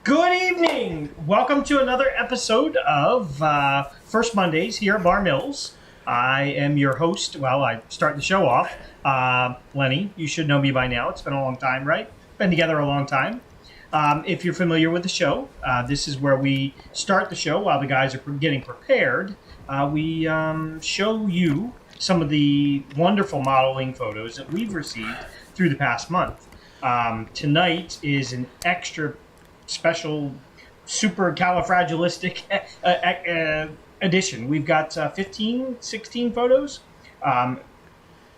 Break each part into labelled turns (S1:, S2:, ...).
S1: Good evening. Welcome to another episode of First Mondays here at Bar Mills. I am your host. Well, I start the show off. Lenny, you should know me by now. It's been a long time, right? Been together a long time. If you're familiar with the show, this is where we start the show while the guys are getting prepared. We show you some of the wonderful modeling photos that we've received through the past month. Tonight is an extra special supercalifragilistic edition. We've got 16 photos,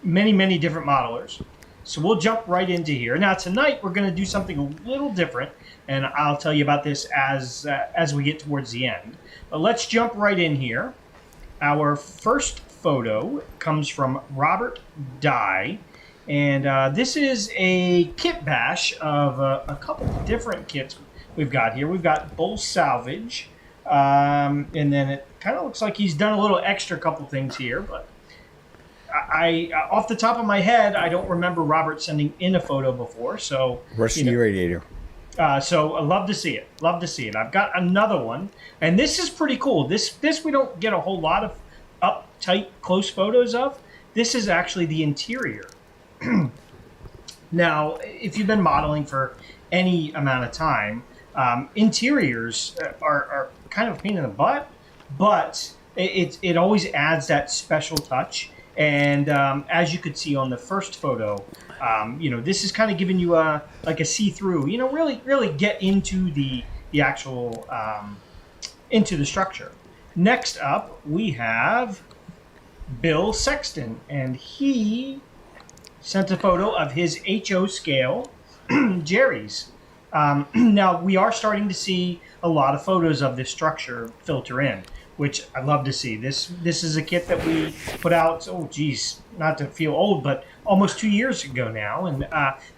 S1: many different modelers. So we'll jump right into here. Now tonight we're going to do something a little different, and I'll tell you about this as we get towards the end. But let's jump right in here. Our first photo comes from Robert Dye, and this is a kit bash of a couple of different kits we've got here. We've got Bull Salvage, and then it kind of looks like he's done a little extra couple things here, but I off the top of my head, I don't remember Robert sending in a photo before, so...
S2: Rusty radiator.
S1: So I love to see it. Love to see it. I've got another one, and this is pretty cool. This we don't get a whole lot of uptight, close photos of. This is actually the interior. Now, if you've been modeling for any amount of time, interiors are kind of a pain in the butt, but it always adds that special touch. And as you could see on the first photo, this is kind of giving you a see-through. Really get into the actual into the structure. Next up, we have Bill Sexton, and he sent a photo of his HO scale Jerry's. Now, we are starting to see a lot of photos of this structure filter in, which I love to see. This is a kit that we put out, not to feel old, but almost 2 years ago now. And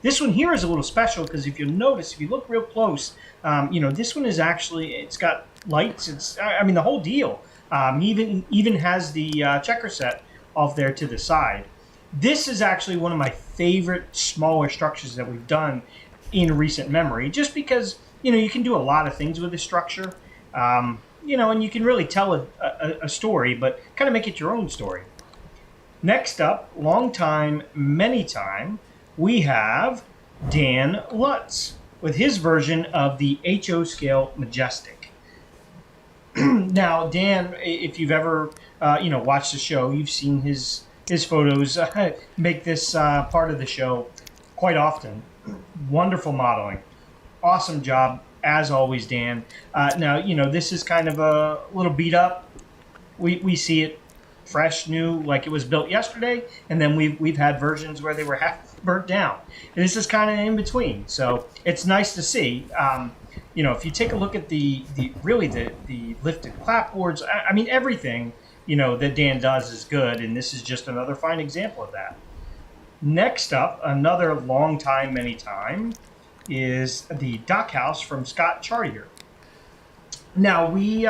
S1: this one here is a little special because if you notice, if you look real close, this one is actually, it's got lights. The whole deal. Even has the checker set off there to the side. This is actually one of my favorite smaller structures that we've done in recent memory, just because, you can do a lot of things with this structure, and you can really tell a story, but kind of make it your own story. Next up, long time, many time, we have Dan Lutz with his version of the HO scale Majestic. Now, Dan, if you've ever, watched the show, you've seen his photos make this part of the show quite often. Wonderful modeling. Awesome job, as always, Dan. Now, this is kind of a little beat up. We see it fresh, new, like it was built yesterday, and then we've had versions where they were half burnt down. And this is kind of in between, so it's nice to see. If you take a look at the lifted clapboards, everything that Dan does is good, and this is just another fine example of that. Next up, another long time, many time, is the Dock House from Scott Chartier. Now, we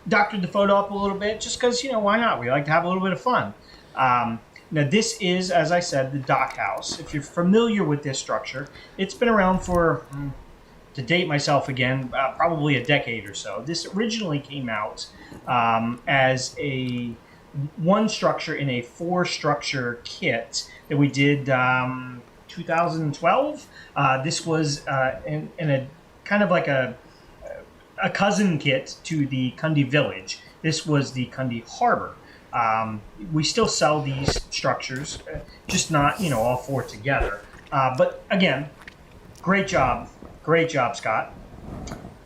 S1: doctored the photo up a little bit just because, why not? We like to have a little bit of fun. Now, this is, as I said, the Dock House. If you're familiar with this structure, it's been around for, to date myself again, probably a decade or so. This originally came out as a one structure in a 4-structure kit that we did 2012. This was in a kind of like a cousin kit to the Cundy Village. This was the Cundy Harbor. We still sell these structures, just not all 4 together. But again, great job, Scott.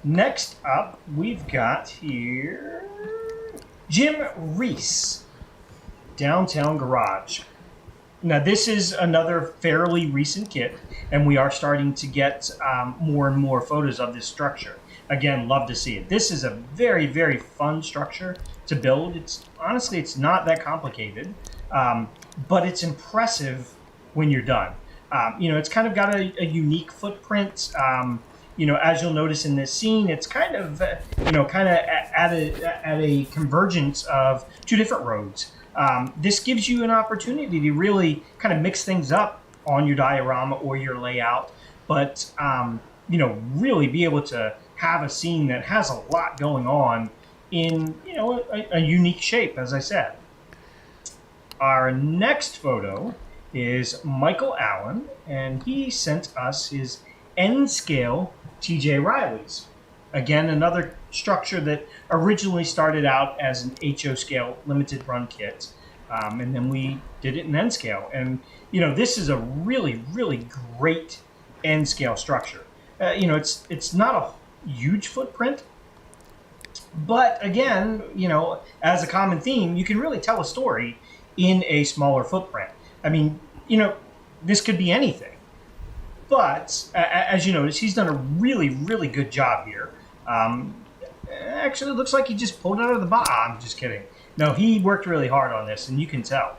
S1: Next up, we've got here Jim Reese, Downtown Garage. Now, this is another fairly recent kit, and we are starting to get more and more photos of this structure. Again, love to see it. This is a very, very fun structure to build. It's not that complicated, but it's impressive when you're done. It's kind of got a unique footprint. As you'll notice in this scene, it's kind of at a convergence of 2 different roads. This gives you an opportunity to really kind of mix things up on your diorama or your layout, but really be able to have a scene that has a lot going on in, you know, a unique shape, as I said. Our next photo is Michael Allen, and he sent us his N-scale TJ Rileys. Again, another structure that originally started out as an HO scale limited run kit, and then we did it in N scale. And you know, this is a really, really great N scale structure. You know, it's not a huge footprint, but again, you know, as a common theme, you can really tell a story in a smaller footprint. I mean, you know, this could be anything. But as you notice, he's done a really, really good job here. Actually, it looks like he just pulled it out of the box. I'm just kidding. No, he worked really hard on this, and you can tell.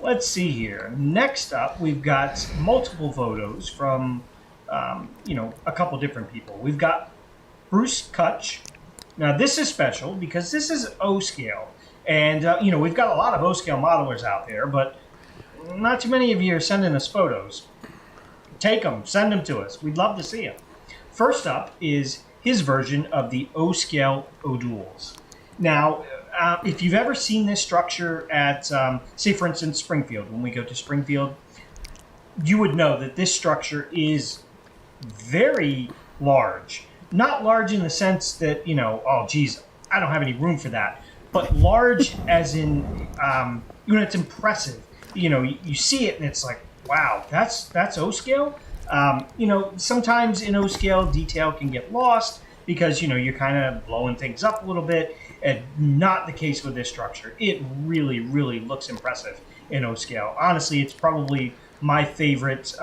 S1: Let's see here. Next up, we've got multiple photos from, you know, a couple different people. We've got Bruce Kutch. Now, this is special because this is O-scale. And, you know, we've got a lot of O-scale modelers out there, but not too many of you are sending us photos. Take them. Send them to us. We'd love to see them. First up is his version of the O-scale O-duals. Now, if you've ever seen this structure at, say, for instance, Springfield, when we go to Springfield, you would know that this structure is very large. Not large in the sense that, you know, oh, geez, I don't have any room for that. But large as in, you know, it's impressive. You know, you see it and it's like, wow, that's O-scale. You know, sometimes in O-scale, detail can get lost because, you know, you're kind of blowing things up a little bit. And not the case with this structure. It really, really looks impressive in O-scale. Honestly, it's probably my favorite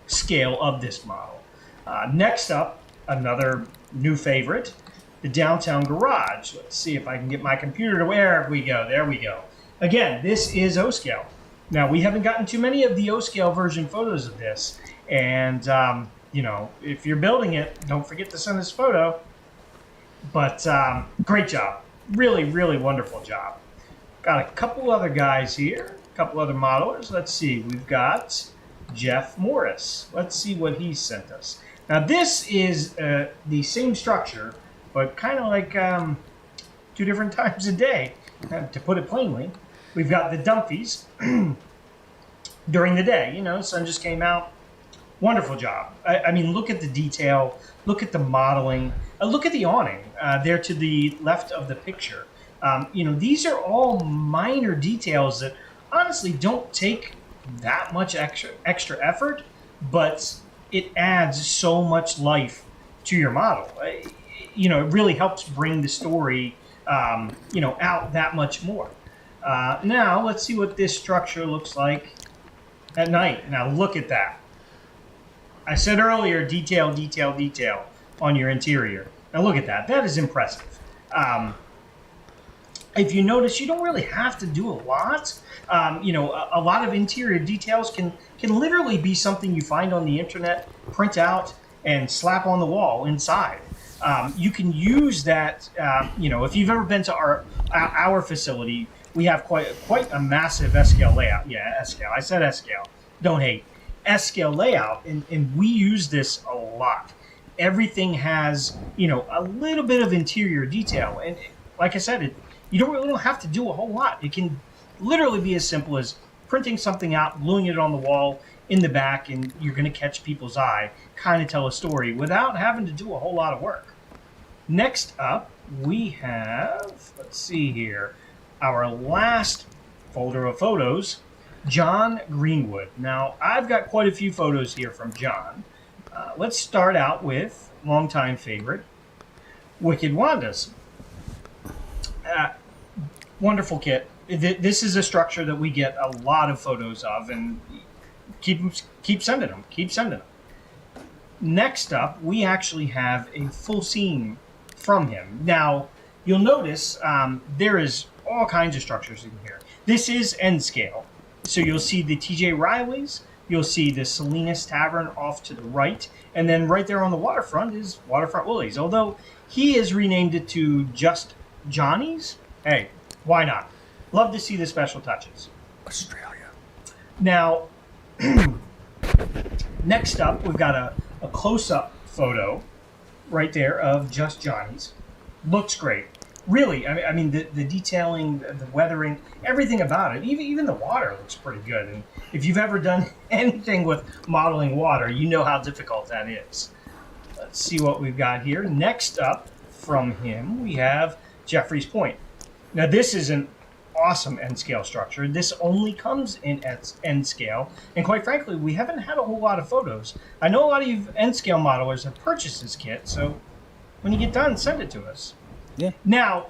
S1: scale of this model. Next up, another new favorite, the downtown garage. Let's see if I can get my computer to where we go. There we go. Again, this is O-scale. Now, we haven't gotten too many of the O-scale version photos of this. And, you know, if you're building it, don't forget to send us a photo. But great job. Really, really wonderful job. Got a couple other guys here. A couple other modelers. Let's see. We've got Jeff Morris. Let's see what he sent us. Now, this is the same structure, but kind of like 2 different times a day, to put it plainly. We've got the Dumfies during the day. You know, sun just came out. Wonderful job. I mean, look at the detail. Look at the modeling. Look at the awning there to the left of the picture. You know, these are all minor details that honestly don't take that much extra effort, but it adds so much life to your model. You know, it really helps bring the story, you know, out that much more. Now, let's see what this structure looks like at night. Now, look at that. I said earlier, detail, detail, detail on your interior. Now, look at that. That is impressive. If you notice, you don't really have to do a lot. You know, a lot of interior details can literally be something you find on the internet, print out, and slap on the wall inside. You can use that, you know, if you've ever been to our facility, we have quite a massive S-scale layout. Yeah, S-scale. I said S-scale. Don't hate. S-scale layout, and we use this a lot. Everything has, you know, a little bit of interior detail. And like I said, you don't really have to do a whole lot. It can literally be as simple as printing something out, gluing it on the wall in the back, and you're going to catch people's eye, kind of tell a story without having to do a whole lot of work. Next up, we have, let's see here, our last folder of photos, John Greenwood. Now, I've got quite a few photos here from John. Let's start out with longtime favorite, Wicked Wandas. Wonderful kit. This is a structure that we get a lot of photos of, and keep sending them. Keep sending them. Next up, we actually have a full scene from him. Now, you'll notice there is all kinds of structures in here. This is N scale. So you'll see the TJ Rileys, you'll see the Salinas Tavern off to the right, and then right there on the waterfront is Waterfront Willie's. Although he has renamed it to just Johnny's. Hey, why not? Love to see the special touches.
S2: Australia.
S1: Now, next up, we've got a close-up photo right there of Just Johnny's. Looks great. Really, I mean the detailing, the weathering, everything about it, even the water looks pretty good. And if you've ever done anything with modeling water, you know how difficult that is. Let's see what we've got here. Next up from him, we have Jeffrey's Point. Now, this is an awesome end scale structure. This only comes in end scale, and quite frankly, we haven't had a whole lot of photos. I know a lot of you end scale modelers have purchased this kit, so when you get done, send it to us.
S2: Yeah.
S1: Now,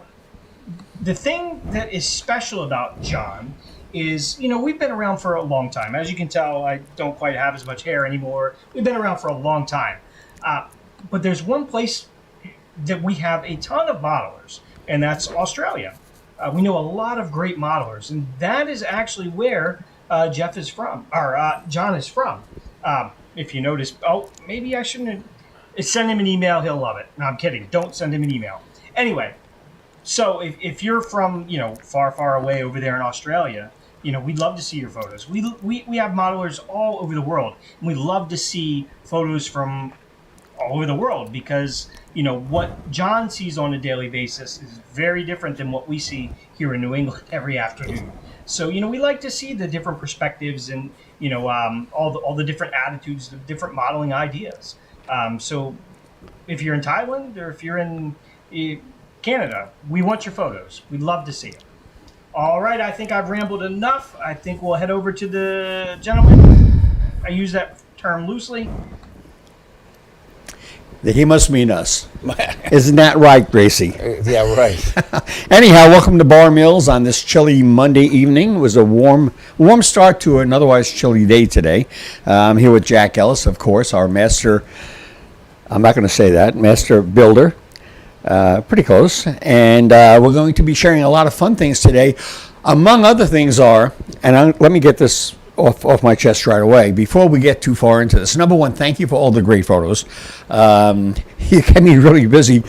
S1: the thing that is special about John is, we've been around for a long time. As you can tell, I don't quite have as much hair anymore. We've been around for a long time. But there's one place that we have a ton of modelers, and that's Australia. We know a lot of great modelers, and that is actually where Jeff is from, or John is from. If you notice, maybe I shouldn't have, send him an email, he'll love it. No, I'm kidding. Don't send him an email. Anyway, so if you're from, far, far away over there in Australia, we'd love to see your photos. We have modelers all over the world, and we love to see photos from all over the world because, what John sees on a daily basis is very different than what we see here in New England every afternoon. So, we like to see the different perspectives and, all the different attitudes, the different modeling ideas. So if you're in Thailand or if you're in Canada, we want your photos. We'd love to see it. All right, I think I've rambled enough. I think we'll head over to the gentleman. I use that term loosely.
S3: He must mean us. Isn't that right, Gracie?
S2: Yeah, right.
S3: Anyhow, welcome to Bar Mills on this chilly Monday evening. It was a warm start to an otherwise chilly day today. I'm here with Jack Ellis, of course, our master, I'm not going to say that, master builder. Pretty close. And we're going to be sharing a lot of fun things today. Among other things let me get this off my chest right away before we get too far into this. Number one, thank you for all the great photos. You get me really busy,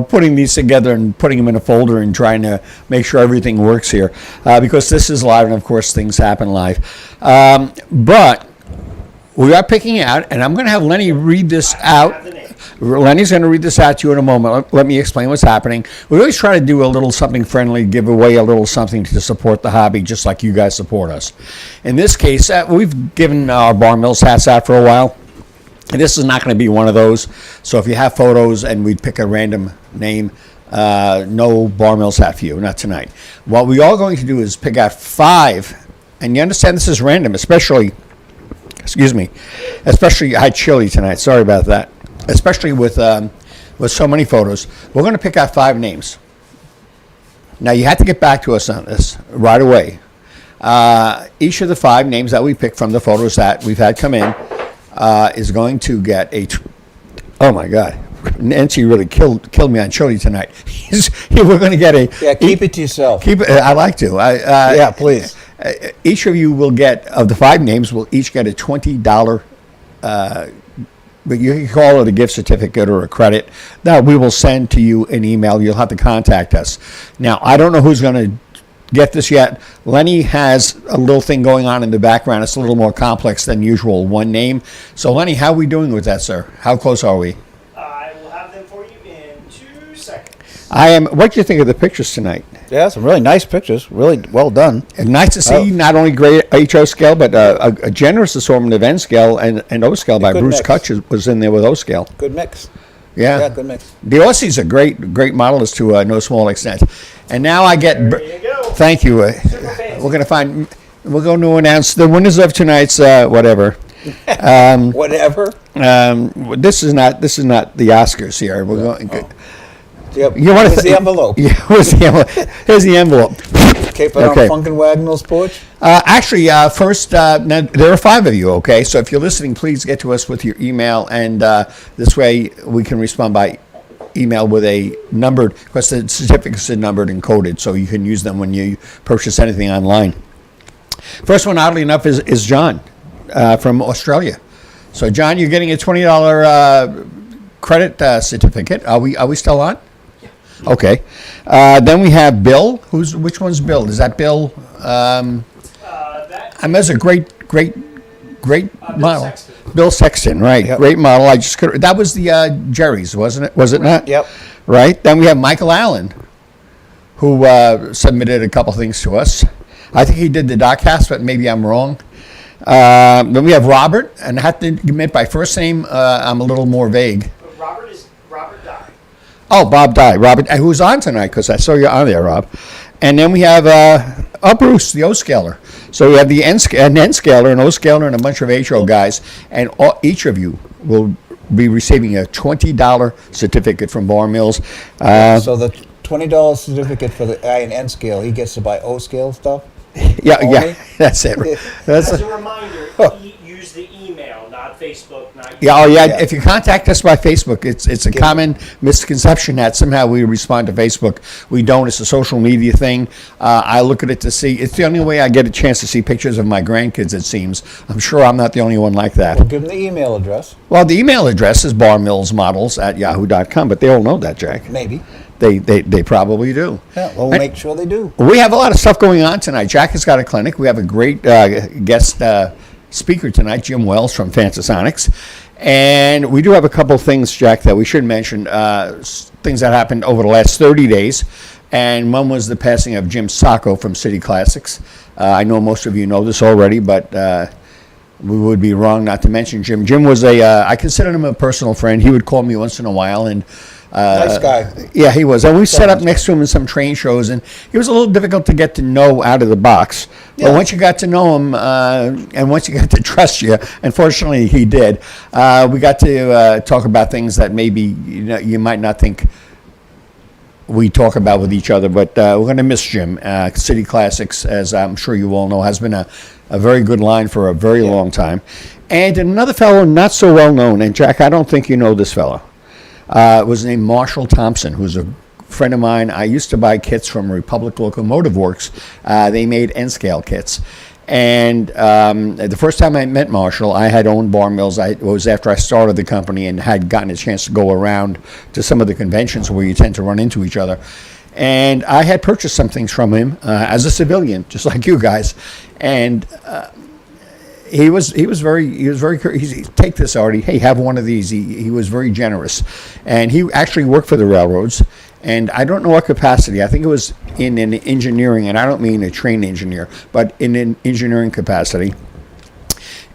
S3: putting these together and putting them in a folder and trying to make sure everything works here because this is live and of course things happen live. But we are picking out, and I'm going to have Lenny read this out. Lenny's going to read this out to you in a moment. Let me explain what's happening. We always try to do a little something friendly, give away a little something to support the hobby, just like you guys support us. In this case, we've given our Bar Mills hats out for a while. And this is not going to be one of those. So if you have photos and we'd pick a random name, no Bar Mills hat for you, not tonight. What we are going to do is pick out 5. And you understand this is random, especially I had chili tonight. Sorry about that. Especially with so many photos. We're going to pick out 5 names. Now, you have to get back to us on this right away. Each of the 5 names that we pick from the photos that we've had come in is going to get oh, my God. Nancy really killed me on chili tonight. We're going to get a...
S2: Yeah, keep it to yourself.
S3: Keep it. I like to.
S2: Yeah, please.
S3: Each of you will get, of the 5 names, will each get a $20, but you can call it a gift certificate or a credit that we will send to you an email. You'll have to contact us. Now, I don't know who's going to get this yet. Lenny has a little thing going on in the background. It's a little more complex than usual, one name. So, Lenny, how are we doing with that, sir? How close are we?
S1: I will have them for you in 2 seconds.
S3: What do you think of the pictures tonight?
S2: Yeah, some really nice pictures. Really well done.
S3: And nice to see not only great HO scale, but a generous assortment of N scale and O scale by Bruce Kutch was in there with O scale.
S2: Good mix.
S3: Yeah,
S2: good mix.
S3: The Aussie's a great modelist to no small extent. And now I get...
S1: There you go.
S3: Thank you. We're going to announce the winners of tonight's whatever.
S2: Whatever.
S3: This is not the Oscars here. We're going...
S2: Yep.
S3: Where's
S2: the envelope?
S3: Yeah, where's the envelope? Here's the envelope.
S2: Keep it on Funkin' Wagnall's porch?
S3: Actually, first, now, there are 5 of you, okay? So if you're listening, please get to us with your email, and this way we can respond by email with a numbered, because the certificates are numbered and coded, so you can use them when you purchase anything online. First one, oddly enough, is John from Australia. So, John, you're getting a $20 credit certificate. Are we still on? Okay. Then we have Bill. Which one's Bill? Is that Bill? That's a great model. Bill Sexton, right?
S2: Yep.
S3: Great model. I just could. That was the Jerry's, wasn't it? Was it not?
S2: Yep.
S3: Right. Then we have Michael Allen, who submitted a couple things to us. I think he did the Dockhouse, but maybe I'm wrong. Then we have Robert, and I have to admit by first name I'm a little more vague.
S1: Robert Dye.
S3: Oh, Bob Dye. Robert, who's on tonight, because I saw you on there, Rob. And then we have Bruce, the O-scaler. So we have the N-scaler, an O-scaler, and a bunch of HO guys. And each of you will be receiving a $20 certificate from Bar Mills.
S2: So the $20 certificate for the I and N scale, he gets to buy O scale stuff?
S3: Yeah,
S2: Only?
S3: that's it.
S1: As a reminder, use the email, not Facebook, not
S3: Yeah,
S2: Yeah.
S3: If you contact us by Facebook, it's a common misconception that somehow we respond to Facebook. We don't. It's a social media thing. I look at it to see. It's the only way I get a chance to see pictures of my grandkids, it seems. I'm sure I'm not the only one like that.
S2: Give them the email address.
S3: Well, the email address is barmillsmodels@yahoo.com, but they all know that, Jack.
S2: Maybe.
S3: They probably do.
S2: Yeah, well, we'll make sure they do.
S3: We have a lot of stuff going on tonight. Jack has got a clinic. We have a great guest speaker tonight, Jim Wells from Fantasonics. And we do have a couple things, Jack, that we should mention, things that happened over the last 30 days. And one was the passing of Jim Sacco from City Classics. I know most of you know this already, but we would be wrong not to mention Jim. Jim was I considered him a personal friend. He would call me once in a while, and
S2: Nice guy.
S3: yeah, he was. And we sat up next to him in some train shows, and he was a little difficult to get to know out of the box. But
S2: Yeah.
S3: once you got to know him, and once you got to trust you, unfortunately he did, we got to talk about things that maybe you might not think we talk about with each other. But we're going to miss Jim. City Classics, as I'm sure you all know, has been a very good line for a very long time. And another fellow not so well known, and Jack, I don't think you know this fellow. Was named Marshall Thompson, who's a friend of mine. I used to buy kits from Republic Locomotive Works. They made N-scale kits. And the first time I met Marshall, I had owned Bar Mills. It was after I started the company and had gotten a chance to go around to some of the conventions where you tend to run into each other. And I had purchased some things from him as a civilian, just like you guys. And he was very take this, Artie. Hey, have one of these. He was very generous, and he actually worked for the railroads. And I don't know what capacity. I think it was in an engineering, and I don't mean a trained engineer, but in an engineering capacity.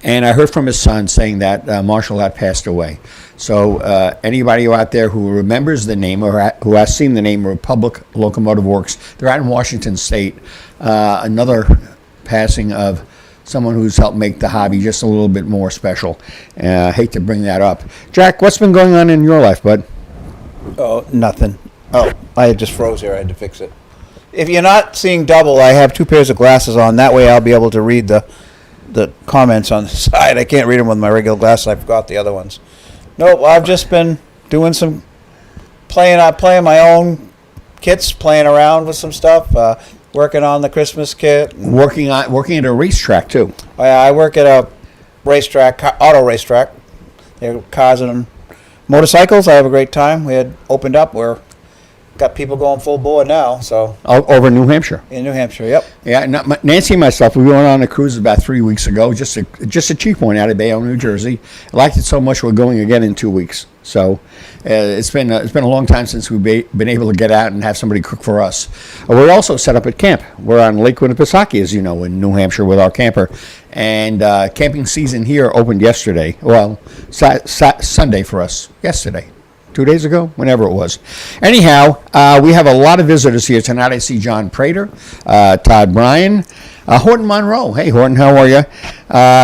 S3: And I heard from his son saying that Marshall had passed away. So anybody out there who remembers the name or who has seen the name Republic Locomotive Works, they're out in Washington State. Another passing of someone who's helped make the hobby just a little bit more special. I hate to bring that up. Jack, what's been going on in your life, bud?
S2: Oh, nothing. Oh, I just froze here. I had to fix it. If you're not seeing double, I have 2 pairs of glasses on. That way I'll be able to read the comments on the side. I can't read them with my regular glasses. I forgot the other ones. Nope, I've just been doing some playing my own kits, playing around with some stuff, working on the Christmas kit.
S3: Working at a racetrack, too.
S2: Oh, yeah, I work at a racetrack, auto racetrack. They're cars and motorcycles. I have a great time. We had opened up. We're got people going full board now. So
S3: Over in New Hampshire.
S2: in New Hampshire, yep.
S3: Yeah, Nancy and myself, we went on a cruise about 3 weeks ago, just a cheap one out of Bayonne, New Jersey. I liked it so much we're going again in 2 weeks. So it's been a long time since we've been able to get out and have somebody cook for us. We're also set up at camp. We're on Lake Winnipesaukee, as you know, in New Hampshire with our camper. And camping season here opened yesterday. Well, Sunday for us. Yesterday. 2 days ago, whenever it was. Anyhow, we have a lot of visitors here tonight. I see John Prater, Todd Bryan, Horton Monroe. Hey, Horton, how are you?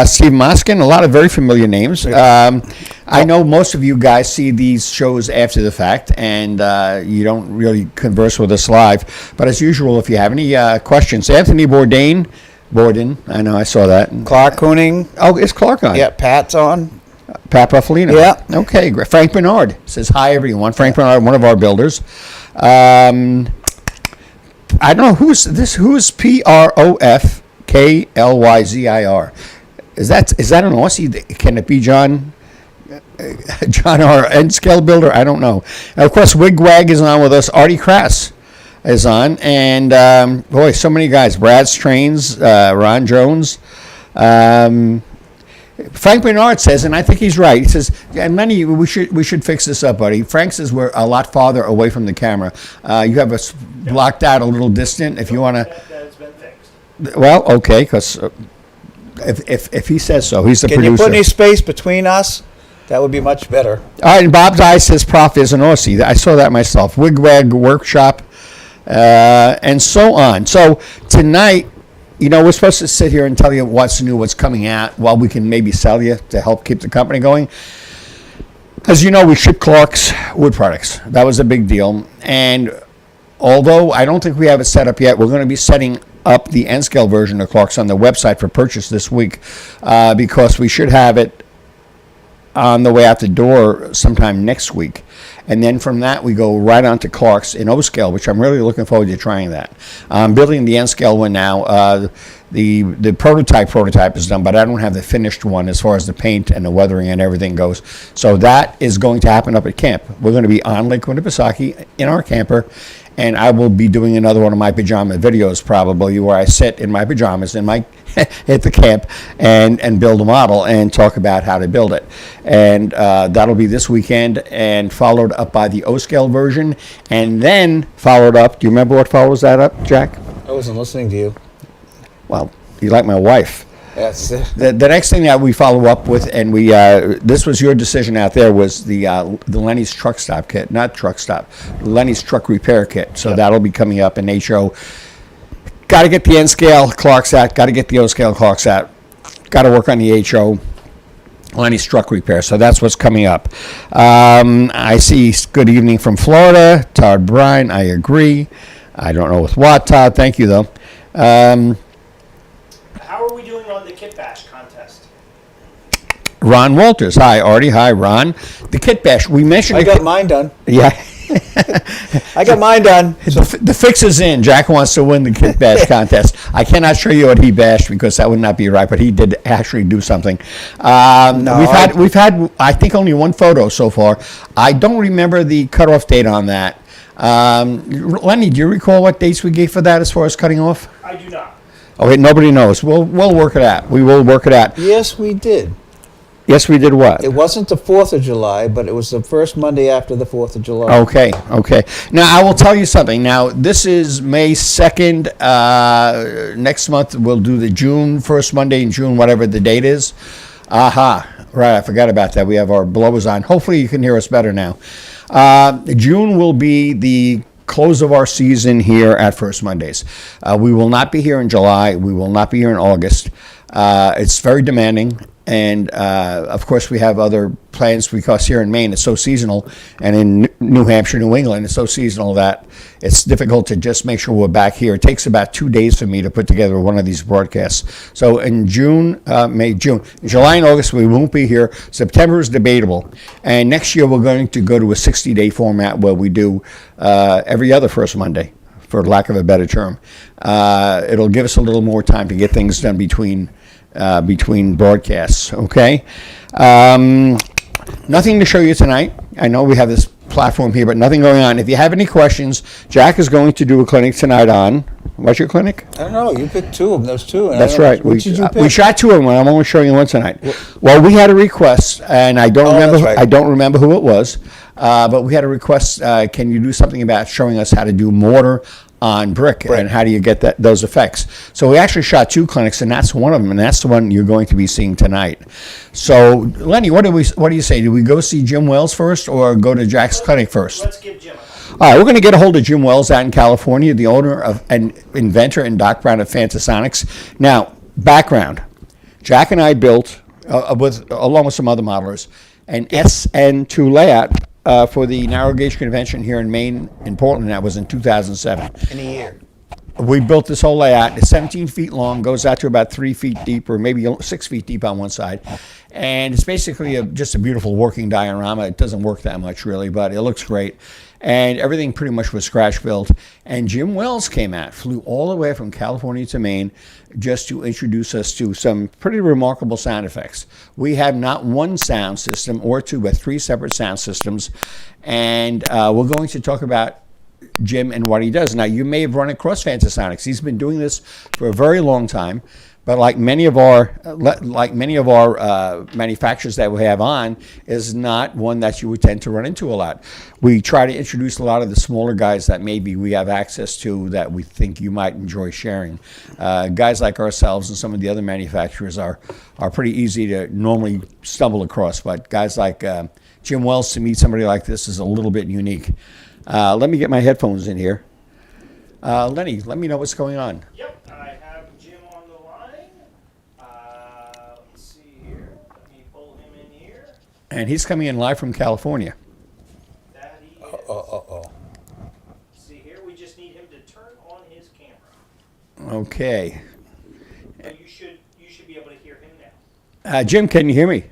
S3: Steve Moskin, a lot of very familiar names. I know most of you guys see these shows after the fact, and you don't really converse with us live. But as usual, if you have any questions, Anthony Borden, I know, I saw that.
S2: Clark Kooning.
S3: Oh, is Clark on?
S2: Yeah, Pat's on.
S3: Pat Buffalino.
S2: Yeah.
S3: Okay, great. Frank Bernard says, hi, everyone. Frank Bernard, one of our builders. I don't know, who's Profklyzir? Is that an Aussie? Can it be John our N-scale builder? I don't know. And of course, Wigwag is on with us. Artie Crass is on. And, boy, so many guys. Brad Strains, Ron Jones. Frank Bernard says, and I think he's right. He says, and Lenny, we should fix this up, buddy. Frank says we're a lot farther away from the camera. You have us blocked out a little distant. If you want to,
S1: That's been fixed.
S3: well, okay, because if he says so, he's the
S2: Can
S3: producer.
S2: you put any space between us? That would be much better.
S3: All right, and Bob's Eye says Prof is an Aussie. I saw that myself. Wigwag Workshop, and so on. So tonight, we're supposed to sit here and tell you what's new, what's coming out, while we can maybe sell you to help keep the company going. As you know, we ship Clark's wood products. That was a big deal. And although I don't think we have it set up yet, we're going to be setting up the N-scale version of Clark's on the website for purchase this week, because we should have it on the way out the door sometime next week. And then from that, we go right on to Clark's in O-scale, which I'm really looking forward to trying that. I'm building the N-scale one now. The prototype is done, but I don't have the finished one as far as the paint and the weathering and everything goes. So that is going to happen up at camp. We're going to be on Lake Winnipesaukee in our camper, and I will be doing another one of my pajama videos probably, where I sit in my pajamas at the camp and build a model and talk about how to build it. And that'll be this weekend, and followed up by the O-scale version, and then followed up. Do you remember what follows that up, Jack?
S2: I wasn't listening to you.
S3: Well, you like my wife.
S2: That's
S3: The next thing that we follow up with, and we this was your decision out there, was the Lenny's truck stop kit, not truck stop, Lenny's truck repair kit. So that'll be coming up in HO. Got to get the N-scale Clark's out. Got to get the O-scale Clark's out. Got to work on the HO Lenny's truck repair. So that's what's coming up. I see good evening from Florida. Todd Bryan, I agree. I don't know with what, Todd. Thank you, though.
S1: How are we doing on the kit bash contest?
S3: Ron Walters. Hi, Artie. Hi, Ron. The kit bash. We mentioned
S2: I got mine done.
S3: Yeah.
S2: I got mine done.
S3: The fix is in. Jack wants to win the kit bash contest. I cannot show you what he bashed because that would not be right, but he did actually do something. We've had I think only one photo so far. I don't remember the cutoff date on that. Lenny, do you recall what dates we gave for that as far as cutting off?
S1: I do not.
S3: Okay, nobody knows. We'll work it out. We will work it out.
S2: Yes, we did.
S3: Yes, we did what?
S2: It wasn't the 4th of July, but it was the first Monday after the 4th of July.
S3: Okay. Now, I will tell you something. Now, this is May 2nd. Next month, we'll do the June, first Monday in June, whatever the date is. Aha. Right, I forgot about that. We have our blowers on. Hopefully, you can hear us better now. June will be the close of our season here at First Mondays. We will not be here in July. We will not be here in August. It's very demanding. And, of course, we have other plans because here in Maine it's so seasonal, and in New Hampshire, New England, it's so seasonal that it's difficult to just make sure we're back here. It takes about 2 days for me to put together one of these broadcasts. So in June, July and August, we won't be here. September is debatable. And next year, we're going to go to a 60-day format where we do every other first Monday, for lack of a better term. It'll give us a little more time to get things done between broadcasts, okay? Nothing to show you tonight. I know we have this platform here, but nothing going on. If you have any questions, Jack is going to do a clinic tonight on, what's your clinic?
S2: I don't know. You picked two of them. There's two.
S3: That's right.
S2: Which did you pick?
S3: We shot two of them. I'm only showing you one tonight. Well, we had a request, and I don't remember.
S2: That's right.
S3: I don't remember who it was, but we had a request. Can you do something about showing us how to do mortar on brick, and how do you get those effects? So we actually shot two clinics, and that's one of them, and that's the one you're going to be seeing tonight. So, Lenny, what do you say? Do we go see Jim Wells first, or go to Jack's clinic first?
S1: Let's give Jim a
S3: All right, we're going to get a hold of Jim Wells out in California, the owner of and inventor and Doc Brown of Fantasonics. Now, background: Jack and I built, along with some other modelers, an SN2 layout for the narrow gauge convention here in Maine, in Portland. That was in 2007.
S2: In a year.
S3: We built this whole layout. It's 17 feet long, goes out to about 3 feet deep, or maybe 6 feet deep on one side. And it's basically just a beautiful working diorama. It doesn't work that much, really, but it looks great. And everything pretty much was scratch built. And Jim Wells came out, flew all the way from California to Maine just to introduce us to some pretty remarkable sound effects. We have not one sound system or two, but three separate sound systems. And we're going to talk about Jim and what he does. Now, you may have run across Fantasonics. He's been doing this for a very long time, but like many of our manufacturers that we have on, is not one that you would tend to run into a lot. We try to introduce a lot of the smaller guys that maybe we have access to that we think you might enjoy sharing. Guys like ourselves and some of the other manufacturers are pretty easy to normally stumble across, but guys like Jim Wells, to meet somebody like this is a little bit unique. Let me get my headphones in here. Lenny, let me know what's going on.
S1: Yep, I have Jim on the line. Let's see here. Let me pull him in here.
S3: And he's coming in live from California.
S1: That he is. See here, we just need him to turn on his camera.
S3: Okay.
S1: So you should be able to hear him now.
S3: Jim, can you hear me?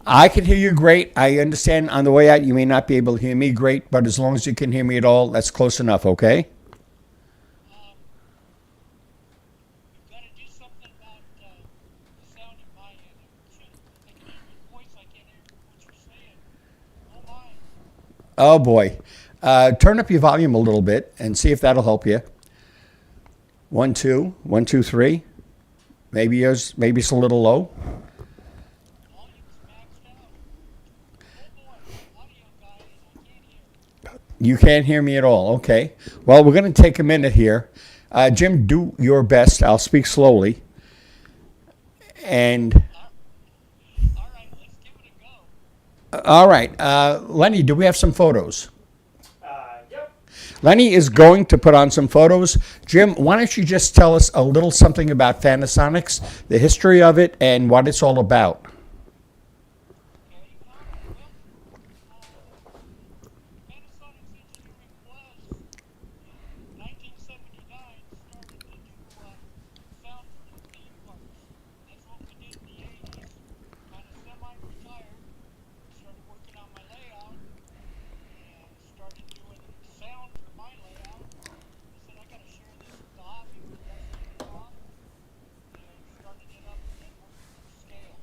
S3: I can hear you great. I understand on the way out you may not be able to hear me great, but as long as you can hear me at all, that's close enough, okay?
S4: You've got to do something about the sound in my end. I can hear your voice, I can't hear what you're saying. Oh my.
S3: Oh boy. Turn up your volume a little bit and see if that'll help you. 1, 2, 1, 2, 3. Maybe it's a little low.
S4: Volume's maxed out. Oh boy, audio guy, I can't hear.
S3: You can't hear me at all. Okay. Well, we're going to take a minute here. Jim, do your best. I'll speak slowly. And
S4: All right, let's give it a go.
S3: all right. Lenny, do we have some photos?
S1: Yep.
S3: Lenny is going to put on some photos. Jim, why don't you just tell us a little something about Fantasonics, the history of it, and what it's all about?
S4: Okay, Panasonic's engineering was in 1979 started to do sound for the theme parks. That's what we did in the 80s. Kind of semi-retired. Started working on my layout and started doing sound for my layout. I said I got to share this with the hobby group. That's what it off and started it up and then worked it to scale.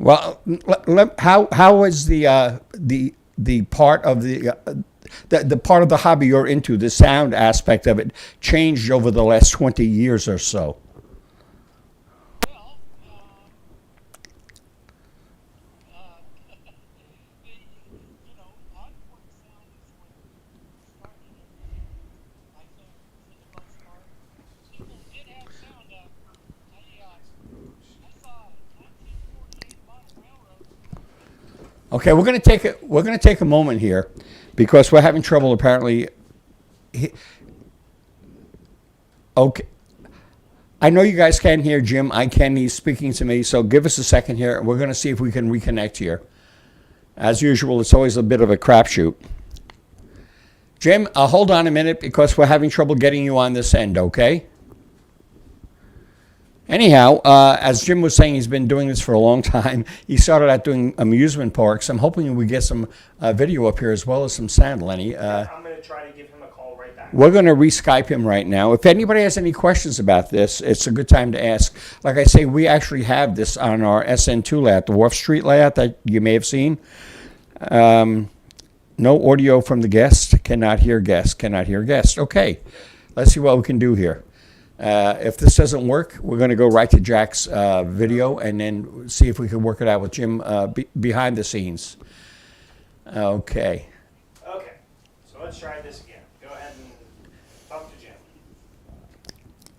S3: Well, how is the part of the part of the hobby you're into, the sound aspect of it, changed over the last 20 years or so?
S4: Well, onboard sound is what started everything. I think, for the most part, people did have sound up. I saw a 1948 model railroad.
S3: Okay, we're going to take a moment here because we're having trouble apparently. Okay. I know you guys can't hear Jim. I can. He's speaking to me. So give us a second here. We're going to see if we can reconnect here. As usual, it's always a bit of a crapshoot. Jim, hold on a minute because we're having trouble getting you on this end, okay? Anyhow, as Jim was saying, he's been doing this for a long time. He started out doing amusement parks. I'm hoping we get some video up here as well as some sound, Lenny.
S1: I'm going to try to give him a call right back.
S3: We're going to re-Skype him right now. If anybody has any questions about this, it's a good time to ask. Like I say, we actually have this on our SN2 layout, the Wharf Street layout that you may have seen. No audio from the guest. Cannot hear guest. Cannot hear guest. Okay. Let's see what we can do here. If this doesn't work, we're going to go right to Jack's video and then see if we can work it out with Jim behind the scenes. Okay.
S1: Okay, so let's try this again. Go ahead and talk to Jim.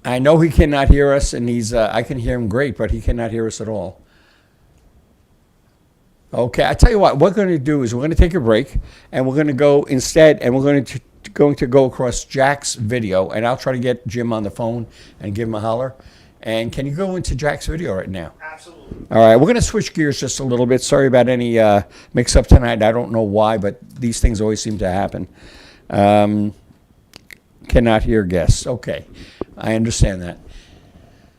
S3: I know he cannot hear us, and I can hear him great, but he cannot hear us at all. Okay, I tell you what, we're going to do is we're going to take a break, and we're going to go instead, and we're going to go across Jack's video, and I'll try to get Jim on the phone and give him a holler. And can you go into Jack's video right now?
S1: Absolutely.
S3: All right, we're going to switch gears just a little bit. Sorry about any mix-up tonight. I don't know why, but these things always seem to happen. Cannot hear guests. Okay, I understand that.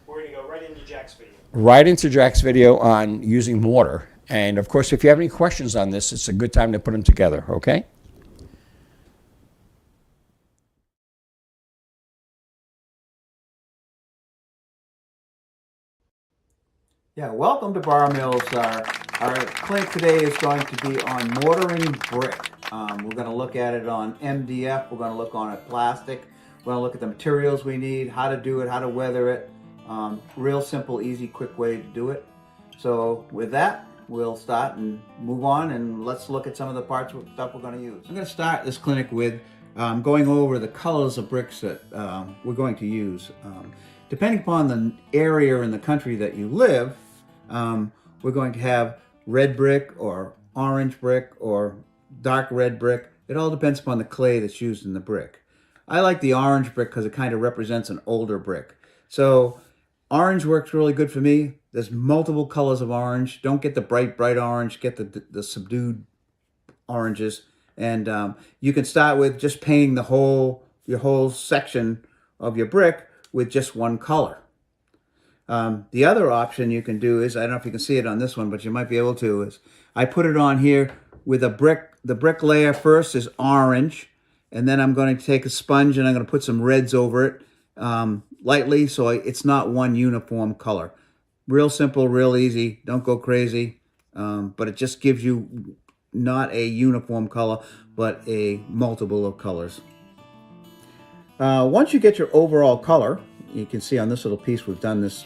S1: We're going to go right into Jack's video.
S3: Right into Jack's video on using mortar. And, of course, if you have any questions on this, it's a good time to put them together, okay?
S2: Yeah, welcome to Bar Mills, Our clinic today is going to be on mortaring brick. We're going to look at it on MDF. We're going to look on it plastic. We're going to look at the materials we need, how to do it, how to weather it. Real simple, easy, quick way to do it. So with that, we'll start and move on, and let's look at some of the parts of stuff we're going to use. I'm going to start this clinic with going over the colors of bricks that we're going to use. Depending upon the area in the country that you live, we're going to have red brick or orange brick or dark red brick. It all depends upon the clay that's used in the brick. I like the orange brick because it kind of represents an older brick. So orange works really good for me. There's multiple colors of orange. Don't get the bright orange. Get the subdued oranges. And you can start with just painting your whole section of your brick with just one color. The other option you can do is, I don't know if you can see it on this one, but you might be able to, is I put it on here with a brick. The brick layer first is orange, and then I'm going to take a sponge and I'm going to put some reds over it lightly, so it's not one uniform color. Real simple, real easy. Don't go crazy, but it just gives you not a uniform color, but a multiple of colors. Once you get your overall color, you can see on this little piece we've done this.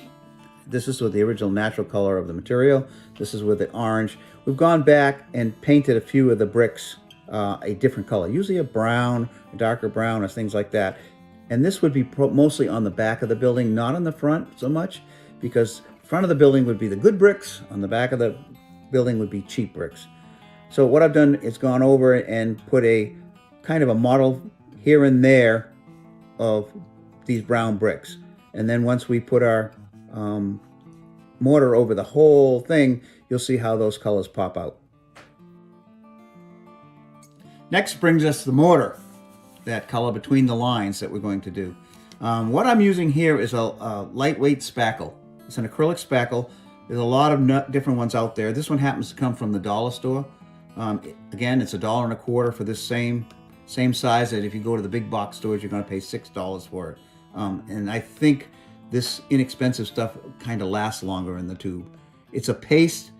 S2: This is with the original natural color of the material. This is with the orange. We've gone back and painted a few of the bricks a different color, usually a brown, a darker brown, or things like that. And this would be mostly on the back of the building, not on the front so much, because front of the building would be the good bricks, on the back of the building would be cheap bricks. So what I've done is gone over and put a kind of a model here and there of these brown bricks. And then once we put our mortar over the whole thing, you'll see how those colors pop out. Next brings us the mortar, that color between the lines that we're going to do. What I'm using here is a lightweight spackle. It's an acrylic spackle. There's a lot of different ones out there. This one happens to come from the dollar store. Again, it's $1.25 for this same size that if you go to the big box stores, you're going to pay $6 for it. And I think this inexpensive stuff kind of lasts longer in the tube. It's a paste,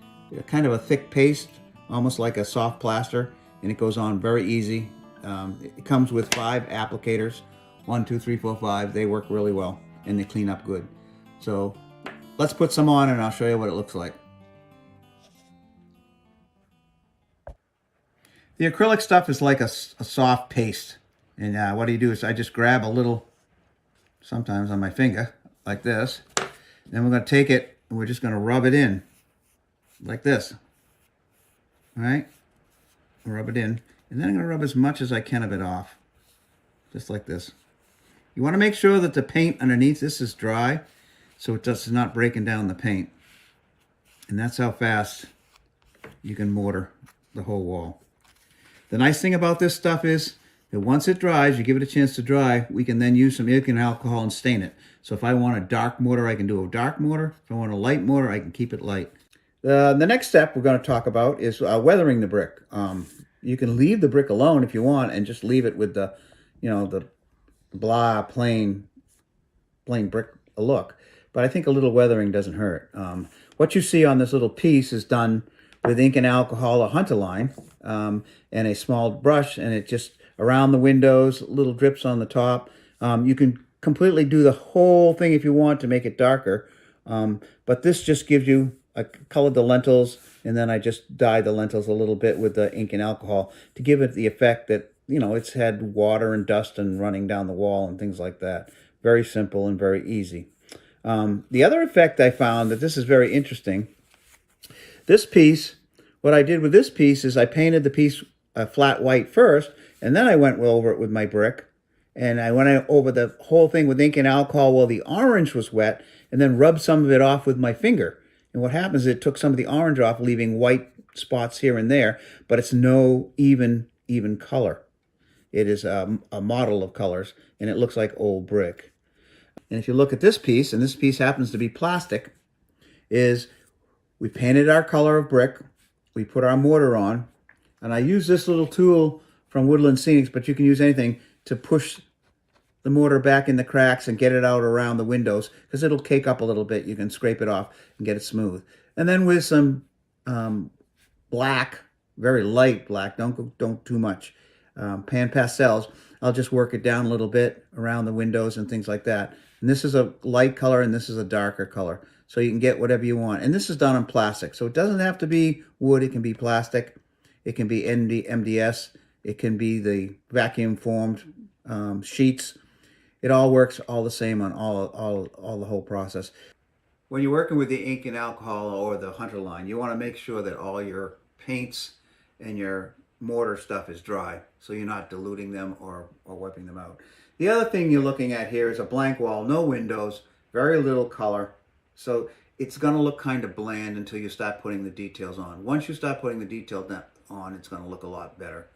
S2: kind of a thick paste, almost like a soft plaster, and it goes on very easy. It comes with 5 applicators, 1, 2, 3, 4, 5. They work really well and they clean up good. So let's put some on and I'll show you what it looks like. The acrylic stuff is like a soft paste. And what you do is I just grab a little, sometimes on my finger, like this. Then we're going to take it and we're just going to rub it in, like this. All right? Rub it in. And then I'm going to rub as much as I can of it off, just like this. You want to make sure that the paint underneath this is dry, so it does not breaking down the paint. And that's how fast you can mortar the whole wall. The nice thing about this stuff is that once it dries, you give it a chance to dry, we can then use some ink and alcohol and stain it. So if I want a dark mortar, I can do a dark mortar. If I want a light mortar, I can keep it light. The next step we're going to talk about is weathering the brick. You can leave the brick alone if you want and just leave it with the, the blah, plain brick look. But I think a little weathering doesn't hurt. What you see on this little piece is done with ink and alcohol, a hunter line, and a small brush, and it just around the windows, little drips on the top. You can completely do the whole thing if you want to make it darker, but this just gives you, I colored the lentils, and then I just dyed the lentils a little bit with the ink and alcohol to give it the effect that, it's had water and dust and running down the wall and things like that. Very simple and very easy. The other effect I found that this is very interesting. This piece, what I did with this piece is I painted the piece flat white first, and then I went over it with my brick, and I went over the whole thing with ink and alcohol while the orange was wet, and then rubbed some of it off with my finger. And what happens is it took some of the orange off, leaving white spots here and there, but it's no even color. It is a model of colors, and it looks like old brick. And if you look at this piece, and this piece happens to be plastic, is we painted our color of brick, we put our mortar on, and I use this little tool from Woodland Scenics, but you can use anything, to push the mortar back in the cracks and get it out around the windows, because it'll cake up a little bit. You can scrape it off and get it smooth. And then with some black, very light black. Don't too much. Pan pastels. I'll just work it down a little bit around the windows and things like that. And this is a light color and this is a darker color. So you can get whatever you want. And this is done on plastic. So it doesn't have to be wood. It can be plastic. It can be MDS. It can be the vacuum formed sheets. It all works all the same on all the whole process. When you're working with the ink and alcohol or the Hunter line, you want to make sure that all your paints and your mortar stuff is dry, so you're not diluting them or wiping them out. The other thing you're looking at here is a blank wall, no windows, very little color. So it's going to look kind of bland until you start putting the details on. Once you start putting the details on, it's going to look a lot better.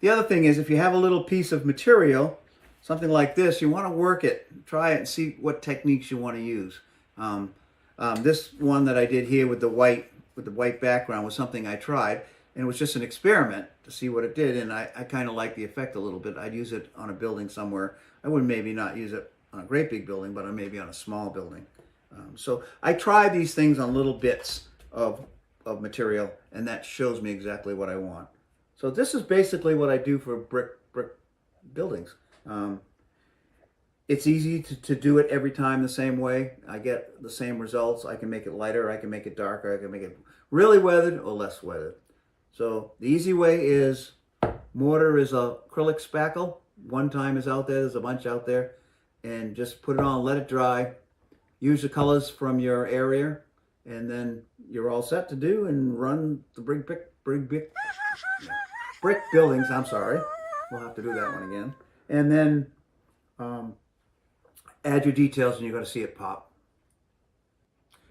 S2: The other thing is if you have a little piece of material, something like this, you want to work it, try it and see what techniques you want to use. This one that I did here with the white background was something I tried, and it was just an experiment to see what it did, and I kind of like the effect a little bit. I'd use it on a building somewhere. I would maybe not use it on a great big building, but maybe on a small building. So I try these things on little bits of material, and that shows me exactly what I want. So this is basically what I do for brick buildings. It's easy to do it every time the same way. I get the same results. I can make it lighter, I can make it darker, I can make it really weathered or less weathered. So the easy way is mortar is acrylic spackle. One time is out there, there's a bunch out there. And just put it on, let it dry. Use the colors from your area, and then you're all set to do and run the brick buildings. I'm sorry. We'll have to do that one again. And then add your details and you're going to see it pop.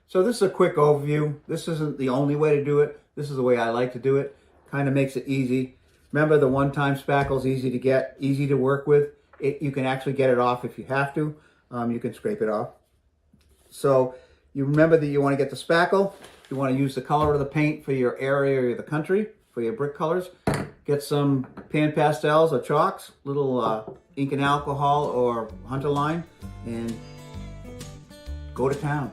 S2: So this is a quick overview. This isn't the only way to do it. This is the way I like to do it. Kind of makes it easy. Remember, the one-time spackle is easy to get, easy to work with. You can actually get it off if you have to. You can scrape it off. So you remember that you want to get the spackle. You want to use the color of the paint for your area or the country, for your brick colors. Get some pan pastels or chalks, little ink and alcohol or Hunter line, and go to town.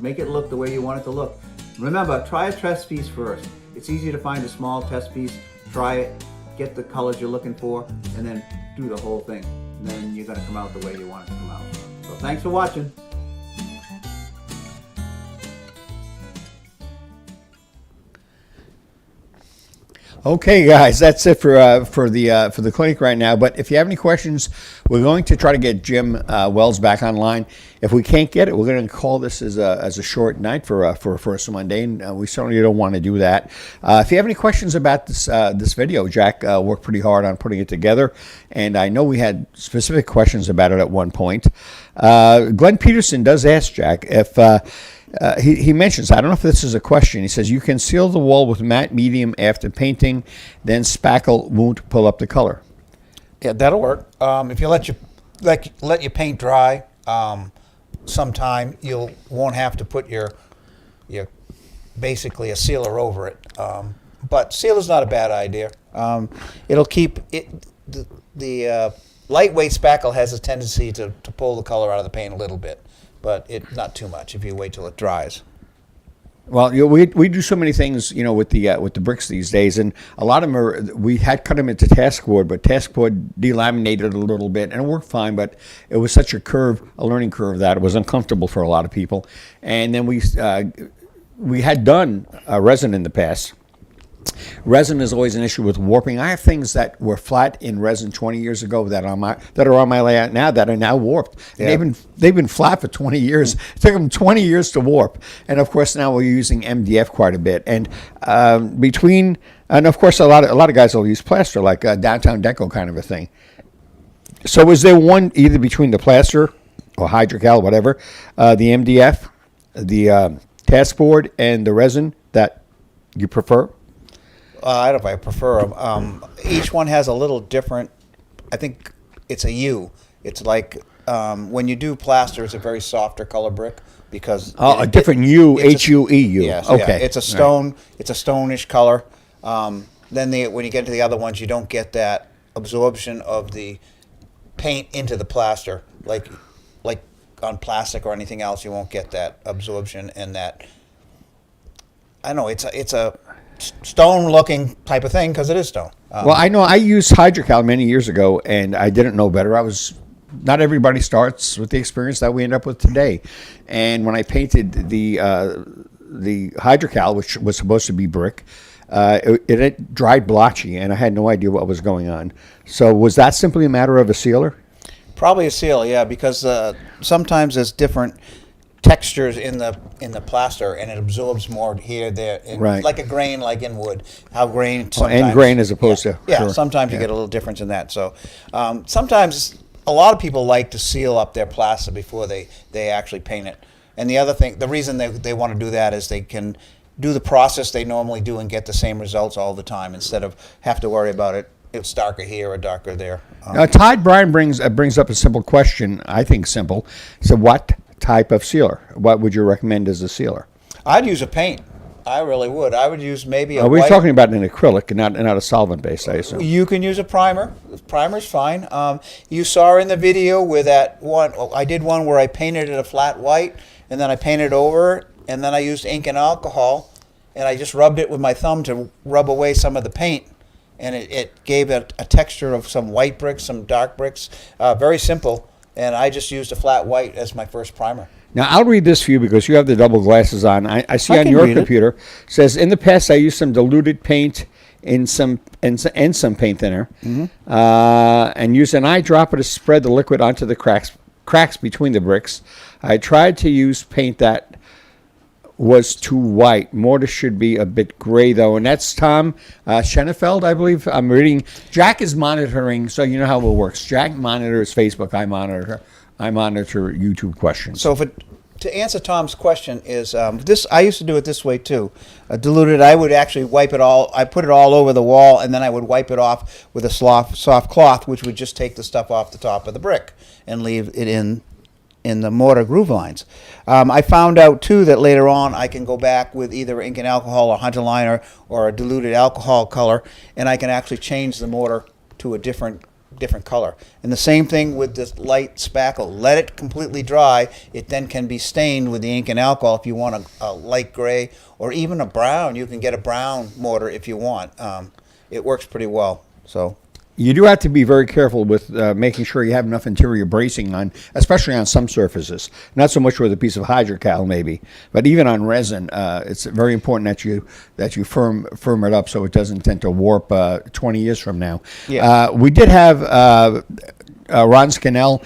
S2: Make it look the way you want it to look. Remember, try a test piece first. It's easy to find a small test piece. Try it, get the colors you're looking for, and then do the whole thing. And then you're going to come out the way you want it to come out. So thanks for watching.
S3: Okay, guys, that's it for the clinic right now. But if you have any questions, we're going to try to get Jim Wells back online. If we can't get it, we're going to call this as a short night for First Monday, and we certainly don't want to do that. If you have any questions about this video, Jack worked pretty hard on putting it together, and I know we had specific questions about it at one point. Glenn Peterson does ask Jack if. He mentions, I don't know if this is a question, he says, you can seal the wall with matte medium after painting, then spackle won't pull up the color.
S2: Yeah, that'll work. If you let your paint dry sometime, you won't have to put your basically a sealer over it. But sealer's not a bad idea. It'll keep it. The lightweight spackle has a tendency to pull the color out of the paint a little bit, but not too much if you wait till it dries.
S3: Well, we do so many things, with the bricks these days, and a lot of them we had cut them into task board, but task board delaminated a little bit, and it worked fine, but it was such a learning curve that it was uncomfortable for a lot of people. And then we had done resin in the past. Resin is always an issue with warping. I have things that were flat in resin 20 years ago that are on my layout now that are now warped.
S2: Yeah.
S3: They've been flat for 20 years. It took them 20 years to warp. And of course now we're using MDF quite a bit. And and of course a lot of guys will use plaster, like downtown deco kind of a thing. So is there one either between the plaster or hydrocal, whatever, the MDF, the task board, and the resin that you prefer?
S2: I don't know if I prefer them. Each one has a little different. I think it's a U. It's like when you do plaster, it's a very softer color brick because
S3: a different U, HUEU.
S2: Yes,
S3: okay.
S2: Yeah. It's a stone. Right. It's a stonish color. Then when you get into the other ones, you don't get that absorption of the paint into the plaster like on plastic or anything else. You won't get that absorption and that I know it's a stone-looking type of thing because it is stone.
S3: Well, I know I used hydrocal many years ago, and I didn't know better. Not everybody starts with the experience that we end up with today. And when I painted the hydrocal, which was supposed to be brick, it dried blotchy, and I had no idea what was going on. So was that simply a matter of a sealer?
S2: Probably a seal, yeah, because sometimes there's different textures in the plaster, and it absorbs more here, there, and
S3: Right.
S2: like a grain, like in wood. How grain
S3: End
S2: sometimes
S3: grain as opposed
S2: yeah,
S3: to
S2: yeah.
S3: sure.
S2: Sometimes you
S3: Yeah.
S2: get a little difference in that. So sometimes a lot of people like to seal up their plaster before they actually paint it. And the other thing, the reason they want to do that is they can do the process they normally do and get the same results all the time instead of have to worry about it. It's darker here or darker there.
S3: Todd Bryan brings up a simple question. I think simple. So, what type of sealer? What would you recommend as a sealer?
S2: I'd use a paint. I really would. I would use maybe a
S3: We're
S2: white.
S3: talking about an acrylic and not a solvent base, I assume.
S2: You can use a primer. Primer's fine. You saw in the video where that one, I did one where I painted it a flat white, and then I painted over, and then I used ink and alcohol, and I just rubbed it with my thumb to rub away some of the paint. And it gave it a texture of some white bricks, some dark bricks. Very simple. And I just used a flat white as my first primer.
S3: Now, I'll read this for you because you have the double glasses on. I see
S2: I
S3: on
S2: can
S3: your
S2: read it.
S3: computer, says, in the past, I used some diluted paint and some paint thinner, and used an eyedropper to spread the liquid onto the cracks between the bricks. I tried to use paint that was too white. Mortar should be a bit gray, though. And that's Tom Schenefeld, I believe. I'm reading. Jack is monitoring, so you know how it works. Jack monitors Facebook. I monitor YouTube questions.
S2: So to answer Tom's question is this. I used to do it this way too. Diluted. I would actually wipe it all. I put it all over the wall, and then I would wipe it off with a soft cloth, which would just take the stuff off the top of the brick and leave it in the mortar groove lines. I found out too that later on I can go back with either ink and alcohol or hunter liner or a diluted alcohol color, and I can actually change the mortar to a different color. And the same thing with this light spackle. Let it completely dry. It then can be stained with the ink and alcohol if you want a light gray or even a brown. You can get a brown mortar if you want. It works pretty well. So.
S3: You do have to be very careful with making sure you have enough interior bracing on, especially on some surfaces. Not so much with a piece of hydrocal, maybe, but even on resin, it's very important that you firm it up so it doesn't tend to warp 20 years from now.
S2: Yeah.
S3: We did have Ron Scannell.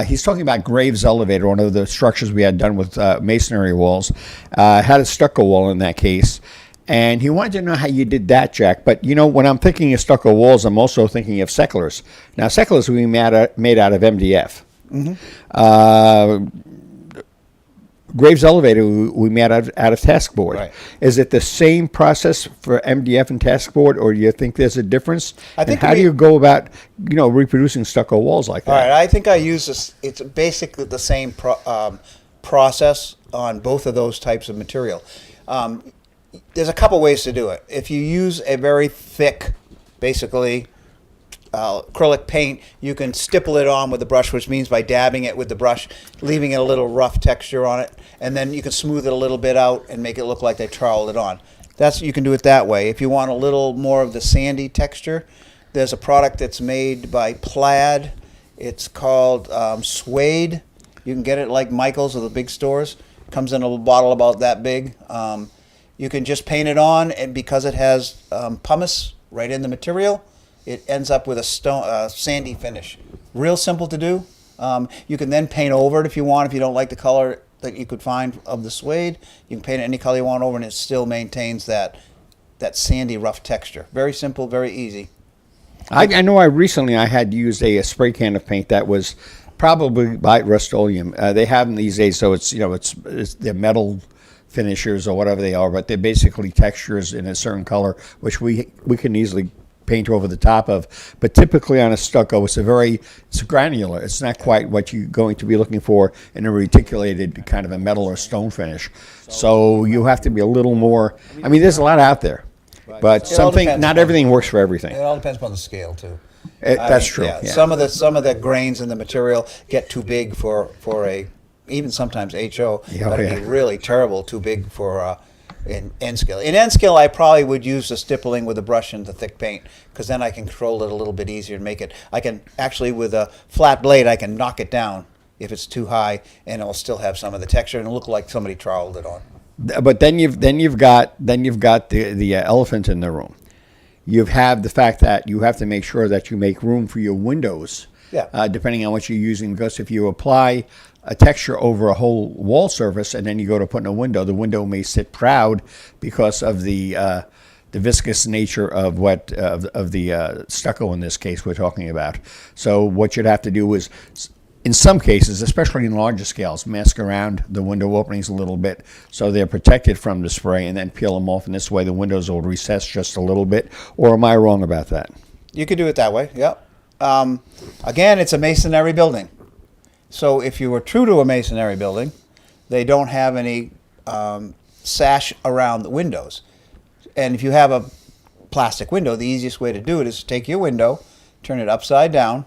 S3: He's talking about Graves Elevator, one of the structures we had done with masonry walls. Had a stucco wall in that case. And he wanted to know how you did that, Jack. But, you know, when I'm thinking of stucco walls, I'm also thinking of secklers. Now, secklers we made out of MDF. Graves Elevator we made out of taskboard.
S2: Right.
S3: Is it the same process for MDF and taskboard, or do you think there's a difference?
S2: I think
S3: and how do you go about, reproducing stucco walls like that?
S2: All right, I think I use this. It's basically the same process on both of those types of material. There's a couple ways to do it. If you use a very thick, basically acrylic paint, you can stipple it on with the brush, which means by dabbing it with the brush, leaving it a little rough texture on it, and then you can smooth it a little bit out and make it look like they troweled it on. You can do it that way. If you want a little more of the sandy texture, there's a product that's made by Plaid. It's called Suede. You can get it like Michael's or the big stores. It comes in a little bottle about that big. You can just paint it on, and because it has pumice right in the material, it ends up with a sandy finish. Real simple to do. You can then paint over it if you want. If you don't like the color that you could find of the suede, you can paint it any color you want over, and it still maintains that sandy, rough texture. Very simple, very easy.
S3: I know I had used a spray can of paint that was probably by Rust-Oleum. They have them these days, so it's they're metal finishers or whatever they are, but they're basically textures in a certain color, which we can easily paint over the top of. But typically on a stucco, it's granular. It's not quite what you're going to be looking for in a reticulated kind of a metal or stone finish. So you have to be a little more. I mean, there's a lot out there, but not everything works for everything.
S2: It all depends upon the scale too.
S3: That's true.
S2: Yeah.
S3: Yeah.
S2: Some of the grains in the material get too big for even sometimes HO.
S3: Yeah,
S2: That'd
S3: yeah.
S2: be really terrible, too big for in N-Skill. In N-Skill, I probably would use the stippling with a brush and the thick paint, because then I can control it a little bit easier and make it. I can actually, with a flat blade, I can knock it down if it's too high, and it'll still have some of the texture and it'll look like somebody troweled it on.
S3: But then you've got the elephant in the room. You have the fact that you have to make sure that you make room for your windows.
S2: Yeah.
S3: Depending on what you're using, because if you apply a texture over a whole wall surface and then you go to put in a window, the window may sit proud because of the viscous nature of the stucco in this case we're talking about. So what you'd have to do is, in some cases, especially in larger scales, mask around the window openings a little bit so they're protected from the spray, and then peel them off. And this way the windows will recess just a little bit. Or am I wrong about that?
S2: You could do it that way, yep. Again, it's a masonry building. So if you were true to a masonry building, they don't have any sash around the windows. And if you have a plastic window, the easiest way to do it is to take your window, turn it upside down,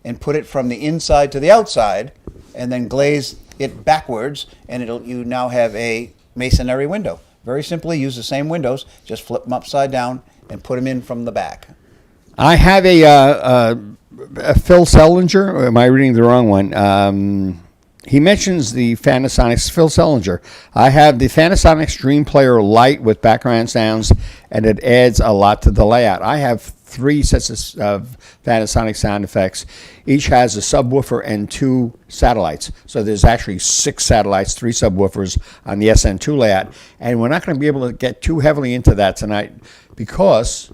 S2: and put it from the inside to the outside, and then glaze it backwards, and you now have a masonry window. Very simply, use the same windows, just flip them upside down and put them in from the back.
S3: I have a Phil Selinger, or am I reading the wrong one? He mentions the Fantasonics, Phil Selinger. I have the Fantasonics Dream Player Lite with background sounds, and it adds a lot to the layout. I have 3 sets of Fantasonic sound effects. Each has a subwoofer and 2 satellites. So there's actually 6 satellites, 3 subwoofers on the SN2 layout. And we're not going to be able to get too heavily into that tonight because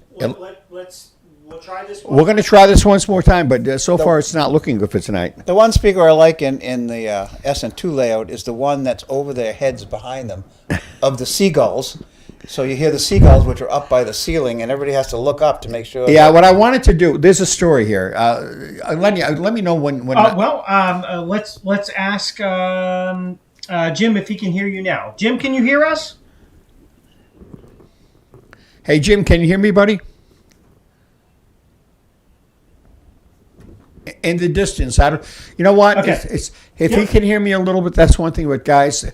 S1: We'll try this one.
S3: we're going to try this once more time, but so far it's not looking good for tonight.
S2: The one speaker I like in the SN2 layout is the one that's over their heads behind them, of the seagulls. So you hear the seagulls, which are up by the ceiling, and everybody has to look up to make sure.
S3: Yeah, what I wanted to do, there's a story here. Let me know when.
S1: Let's ask Jim if he can hear you now. Jim, can you hear us?
S3: Hey, Jim, can you hear me, buddy? In the distance, you know what?
S1: Okay.
S3: If he can hear me a little bit, that's one thing. But guys,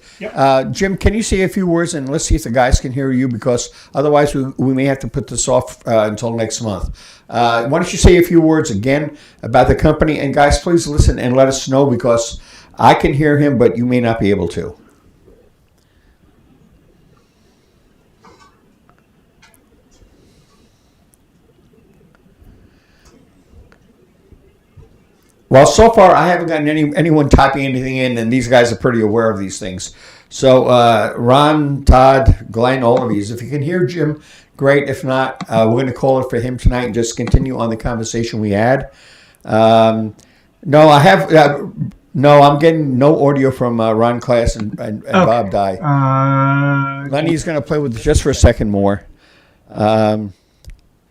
S3: Jim, can you say a few words, and let's see if the guys can hear you, because otherwise we may have to put this off until next month. Why don't you say a few words again about the company, and guys, please listen and let us know, because I can hear him, but you may not be able to. Well, so far I haven't gotten anyone typing anything in, and these guys are pretty aware of these things. So, Ron, Todd, Glenn, all of these, if you can hear Jim, great. If not, we're going to call it for him tonight and just continue on the conversation we had. No, I have. No, I'm getting no audio from Ron Class and okay. Bob Dye. Lenny's going to play with it just for a second more.
S1: Go ahead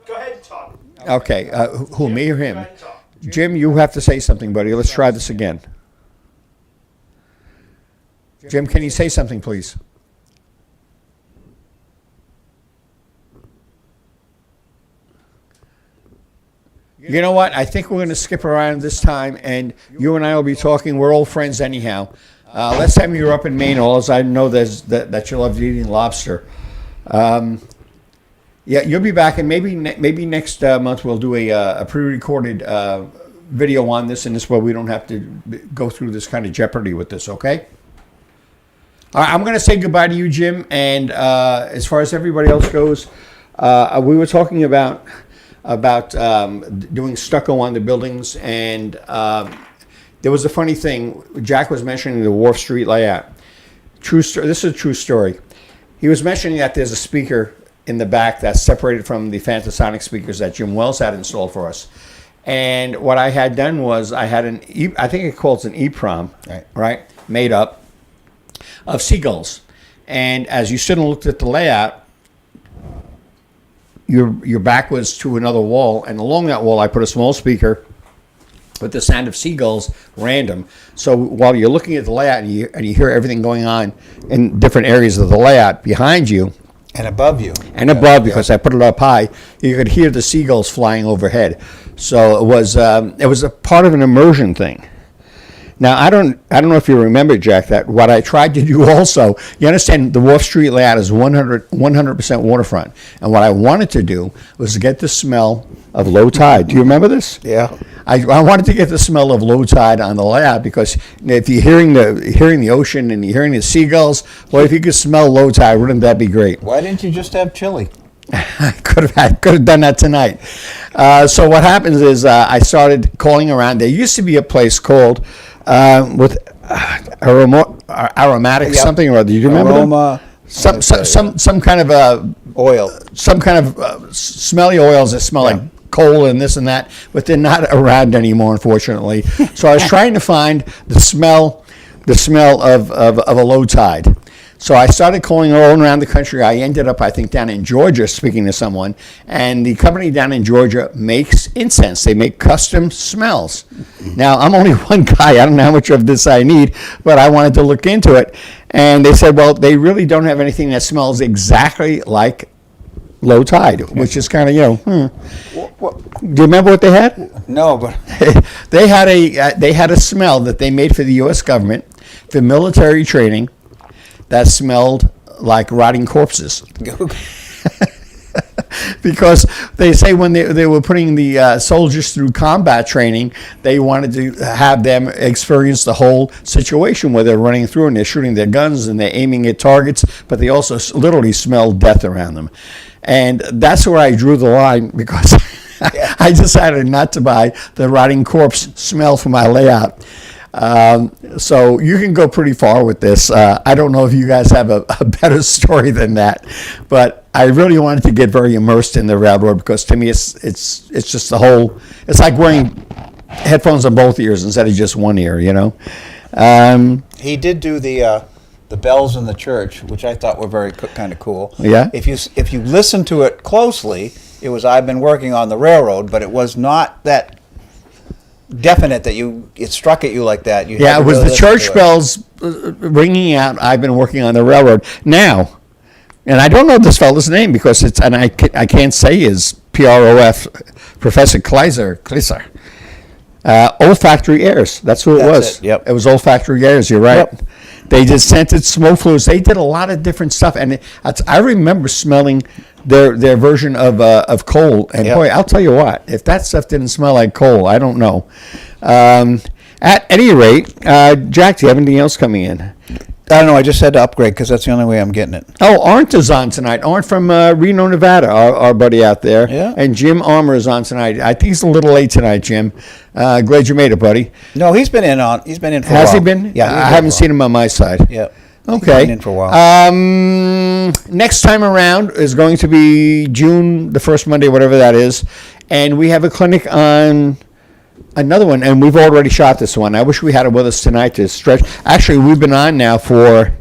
S1: and talk.
S3: Okay, who, me or him? Jim, you have to say something, buddy. Let's try this again. Jim, can you say something, please? You know what? I think we're going to skip around this time, and you and I will be talking. We're old friends anyhow. Last time you were up in Maine, all I know that you loved eating lobster. Yeah, you'll be back, and maybe next month we'll do a pre-recorded video on this, and this way we don't have to go through this kind of jeopardy with this, okay? All right, I'm going to say goodbye to you, Jim, and as far as everybody else goes, we were talking about doing stucco on the buildings, and there was a funny thing. Jack was mentioning the Wharf Street layout. True story. This is a true story. He was mentioning that there's a speaker in the back that's separated from the Fantasonic speakers that Jim Wells had installed for us. And what I had done was I had I think it calls an EEPROM, right, made up of seagulls. And as you stood and looked at the layout, your back was to another wall, and along that wall I put a small speaker with the sound of seagulls, random. So while you're looking at the layout and you hear everything going on in different areas of the layout behind you,
S2: and above you.
S3: And above, because I put it up high, you could hear the seagulls flying overhead. So it was a part of an immersion thing. Now, I don't know if you remember, Jack, that what I tried to do also, you understand the Wharf Street layout is 100% waterfront. And what I wanted to do was to get the smell of low tide. Do you remember this?
S2: Yeah.
S3: I wanted to get the smell of low tide on the layout because if you're hearing the ocean and you're hearing the seagulls, well, if you could smell low tide, wouldn't that be great?
S2: Why didn't you just have chili?
S3: I could have done that tonight. So what happens is I started calling around. There used to be a place called with aromatic
S2: Yep.
S3: something or other. Do you remember them?
S2: Aroma.
S3: Some kind of
S2: Oil.
S3: some kind of smelly oils that smell like coal and this and that, but they're not around anymore, unfortunately. So I was trying to find the smell of a low tide. So I started calling all around the country. I ended up, I think, down in Georgia speaking to someone, and the company down in Georgia makes incense. They make custom smells. Now, I'm only one guy. I don't know how much of this I need, but I wanted to look into it. And they said, well, they really don't have anything that smells exactly like low tide, which is kind of, Do you remember what they had?
S2: No, but
S3: They had a smell that they made for the U.S. government for military training that smelled like rotting corpses. Because they say when they were putting the soldiers through combat training, they wanted to have them experience the whole situation where they're running through and they're shooting their guns and they're aiming at targets, but they also literally smell death around them. And that's where I drew the line because I decided not to buy the rotting corpse smell for my layout. So you can go pretty far with this. I don't know if you guys have a better story than that, but I really wanted to get very immersed in the railroad because to me it's just the whole. It's like wearing headphones on both ears instead of just one ear.
S2: he did do the bells in the church, which I thought were very kind of cool.
S3: Yeah.
S2: If you listen to it closely, it was I've been working on the railroad, but it was not that definite that it struck at you like that. You
S3: Yeah,
S2: had
S3: it
S2: to
S3: was
S2: really
S3: the
S2: listen
S3: church
S2: to it.
S3: bells ringing out. I've been working on the railroad now, and I don't know this fellow's name because it's and I can't say his PROF, Professor Kleiser. Olfactory airs. That's who it
S2: That's
S3: was.
S2: it, yep.
S3: It was olfactory airs. You're right.
S2: Yep.
S3: They just scented smoke fluids. They did a lot of different stuff, and I remember smelling their version of coal. And
S2: Yep.
S3: boy, I'll tell you what, if that stuff didn't smell like coal, I don't know. At any rate, Jack, do you have anything else coming in?
S2: I don't know. I just had to upgrade because that's the only way I'm getting it.
S3: Oh, Arndt is on tonight. Arndt from Reno, Nevada, our buddy out there.
S2: Yeah.
S3: And Jim Armour is on tonight. I think he's a little late tonight, Jim. Glad you made it, buddy.
S2: No, he's been in for a while.
S3: Has he been?
S2: Yeah.
S3: I haven't seen him on my side.
S2: Yeah.
S3: Okay.
S2: He's been in for a while.
S3: Next time around is going to be June, the first Monday, whatever that is. And we have a clinic on another one, and we've already shot this one. I wish we had it with us tonight to stretch. Actually, we've been on now for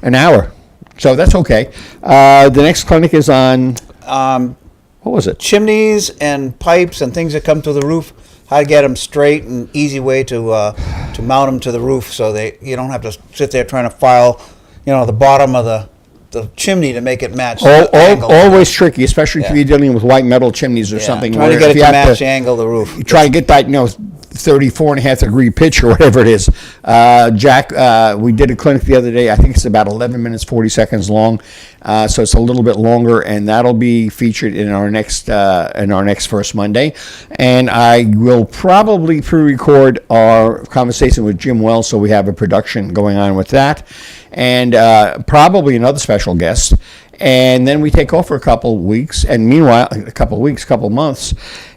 S3: an hour, so that's okay. The next clinic is on, what was it?
S2: Chimneys and pipes and things that come to the roof. How to get them straight and easy way to mount them to the roof so you don't have to sit there trying to file, the bottom of the chimney to make it match. the angle.
S3: Always tricky, especially if
S2: Yeah.
S3: you're dealing with white metal chimneys or
S2: Yeah,
S3: something.
S2: trying to
S3: where
S2: get
S3: if
S2: it
S3: you
S2: to
S3: have
S2: match the angle of the roof.
S3: You try to get that, 34.5 degree pitch or whatever it is. Jack, we did a clinic the other day. I think it's about 11 minutes, 40 seconds long. So it's a little bit longer, and that'll be featured in our next first Monday. And I will probably pre-record our conversation with Jim Wells, so we have a production going on with that, and probably another special guest. And then we take off for a couple weeks, and meanwhile, a couple months.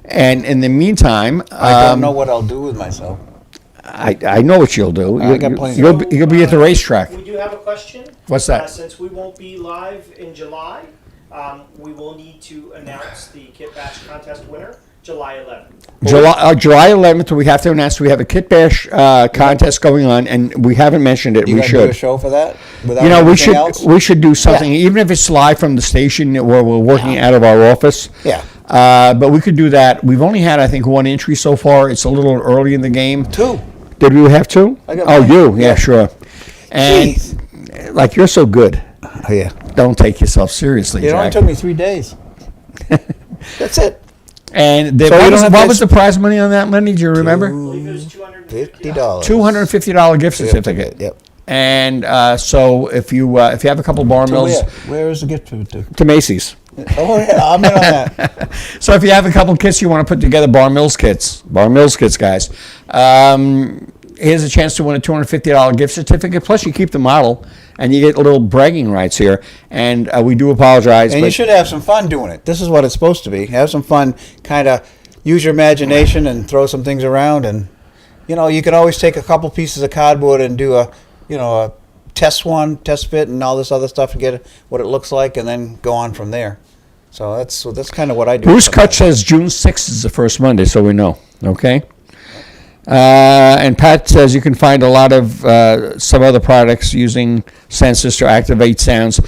S3: And in the meantime,
S2: I don't know what I'll do with myself.
S3: I know what you'll do.
S2: I got plenty.
S3: You'll be at the racetrack.
S1: We do have a question.
S3: What's that?
S1: Since we won't be live in July, we will need to announce the Kit Bash contest winner July 11th.
S3: July 11th, we have to announce we have a Kit Bash contest going on, and we haven't mentioned it.
S2: You
S3: We
S2: gonna do a
S3: should.
S2: show for that? Without
S3: We
S2: anything
S3: should.
S2: else?
S3: We should do something, even if it's live from the station where we're working out of our office.
S2: Yeah.
S3: But we could do that. We've only had, I think, one entry so far. It's a little early in the game.
S2: 2.
S3: Did we have two?
S2: I got
S3: Oh,
S2: mine.
S3: you? Yeah,
S2: Yeah.
S3: sure. And
S2: Jeez.
S3: like you're so good.
S2: Oh, yeah.
S3: Don't take yourself seriously,
S2: It only
S3: Jack.
S2: took me 3 days. That's it.
S3: And
S2: So you don't have
S3: what
S2: to-
S3: was the prize money on that money? Do you remember?
S1: I believe it was $250.
S2: $50.
S3: $250 gift certificate.
S2: Yep.
S3: And so if you have a couple bar mills
S2: Where is the gift to?
S3: to Macy's.
S2: Oh, yeah, I'm in on that.
S3: So if you have a couple kits you want to put together, Bar Mills kits, guys. Here's a chance to win a $250 gift certificate. Plus, you keep the model, and you get little bragging rights here. And we do apologize.
S2: And you should have some fun doing it. This is what it's supposed to be. Have some fun, kind of use your imagination and throw some things around. And, you can always take a couple pieces of cardboard and do a test fit and all this other stuff and get what it looks like and then go on from there. So that's kind of what I do.
S3: Bruce Kutch says June 6th is the first Monday, so we know. Okay? And Pat says you can find a lot of some other products using sensors to activate sounds.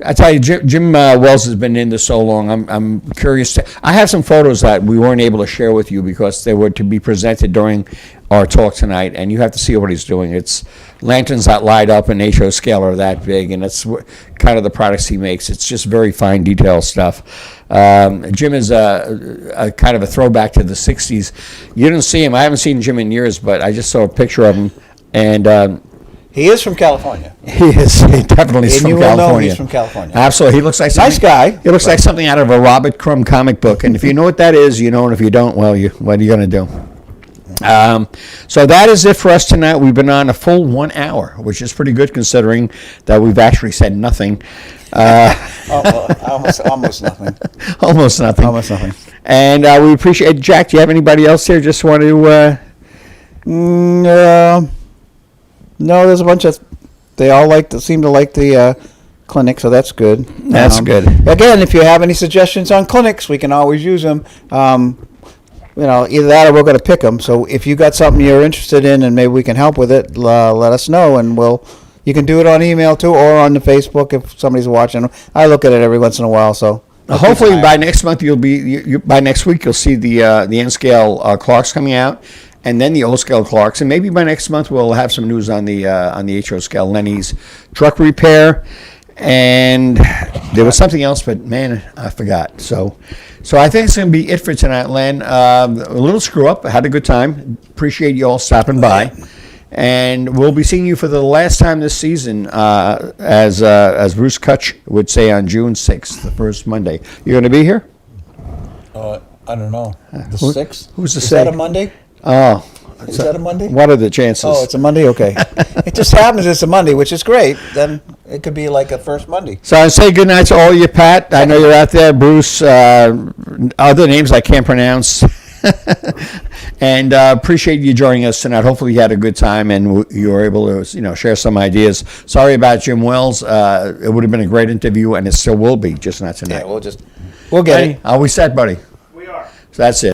S3: I tell you, Jim Wells has been in this so long. I'm curious. I have some photos that we weren't able to share with you because they were to be presented during our talk tonight, and you have to see what he's doing. It's lanterns that light up and HO scale are that big, and it's kind of the products he makes. It's just very fine detail stuff. Jim is a kind of a throwback to the 60s. You didn't see him. I haven't seen Jim in years, but I just saw a picture of him, and
S2: he is from California.
S3: he is. He definitely is
S2: And
S3: from
S2: you will
S3: California.
S2: know he's from California.
S3: Absolutely. He looks like
S2: Nice guy.
S3: He looks like something out of a Robert Crumb comic book, and if you know what that is, you know, and if you don't, well, what are you going to do? So that is it for us tonight. We've been on a full 1 hour, which is pretty good considering that we've actually said nothing.
S2: Almost nothing.
S3: Almost nothing.
S2: Almost nothing.
S3: And we appreciate it. Jack, do you have anybody else here just want to...
S2: No, there's a bunch of... They all seem to like the clinic, so that's good.
S3: That's good.
S2: Again, if you have any suggestions on clinics, we can always use them. Either that or we're going to pick them. So if you got something you're interested in and maybe we can help with it, let us know, and you can do it on email too or on the Facebook if somebody's watching. I look at it every once in a while. So
S3: hopefully by next month by next week you'll see the N scale clocks coming out, and then the O scale clocks, and maybe by next month we'll have some news on the HO scale, Lenny's truck repair. And there was something else, but man, I forgot. So I think it's going to be it for tonight, Len. A little screw up. I had a good time. Appreciate you all stopping by. And we'll be seeing you for the last time this season, as Bruce Kutch would say, on June 6th, the first Monday. You going to be here?
S2: I don't know. The 6th?
S3: Who's to
S2: Is
S3: say?
S2: that a Monday?
S3: Oh.
S2: Is that a Monday?
S3: What are the chances?
S2: Oh, it's a Monday? Okay. It just happens it's a Monday, which is great. Then it could be like a first Monday.
S3: So I say good night to all you, Pat. I know you're out there. Bruce, other names I can't pronounce. And appreciate you joining us tonight. Hopefully you had a good time and you were able to share some ideas. Sorry about Jim Wells. It would have been a great interview, and it still will be, just not tonight.
S2: Yeah, we'll get it.
S3: Are we set, buddy?
S1: We are.
S3: So that's it.